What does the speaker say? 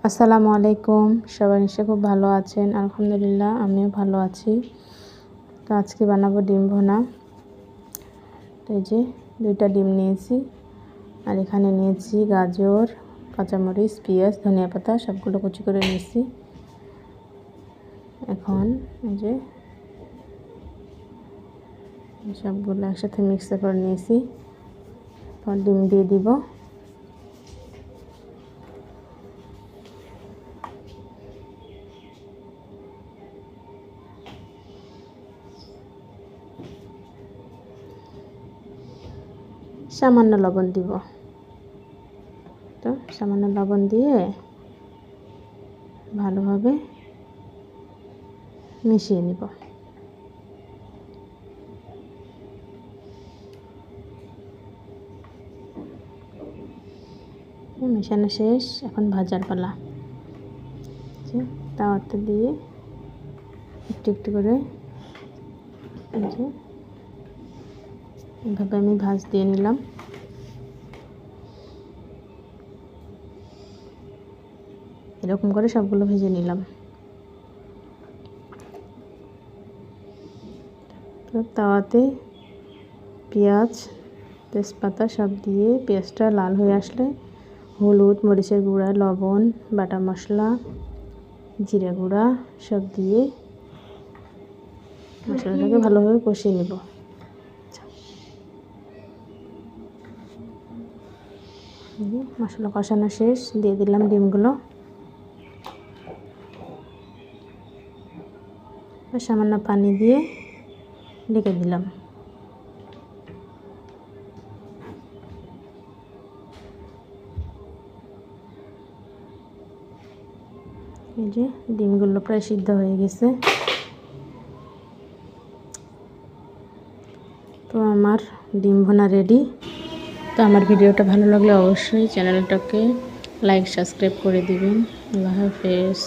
আসসালামু আলাইকুম। সবাই নিশ্চয়ই খুব ভালো আছেন। আলহামদুলিল্লাহ আমিও ভালো আছি। তো আজকে বানাবো ডিম ভুনা। তো এই যে 2টা ডিম নিয়েছি, আর এখানে নিয়েছি গাজর, কাঁচামরিচ, পেঁয়াজ, ধনিয়া পাতা সবগুলো কুচি করে নিয়েছি। এখন এই যে সবগুলো একসাথে মিক্স করে নিয়েছি। তো ডিম দিয়ে দিব। সামান্য লবণ দিব। তো সামান্য লবণ দিয়ে ভালোভাবে মিশিয়ে নিব। মেশানো শেষ, এখন ভাজার পালা। তাওয়াতে দিয়ে একটু একটু করে এভাবে আমি ভাজ দিয়ে নিলাম। এরকম করে সবগুলো ভেজে নিলাম। তো তাওয়াতে পেঁয়াজ, তেজপাতা সব দিয়ে পেঁয়াজটা লাল হয়ে আসলে হলুদ, মরিচের গুঁড়া, লবণ, বাটা মশলা, জিরা গুঁড়া সব দিয়ে মশলাটাকে ভালোভাবে কষিয়ে নেব। মশলা কষানো শেষ, দিয়ে দিলাম ডিমগুলো। সামান্য পানি দিয়ে ঢেকে দিলাম। এই যে ডিমগুলো প্রায় সিদ্ধ হয়ে গেছে। তো আমার ডিম ভুনা রেডি। তো আমার ভিডিওটা ভালো লাগলে অবশ্যই চ্যানেলটাকে লাইক সাবস্ক্রাইব করে দিবেন। আল্লাহ হাফেজ।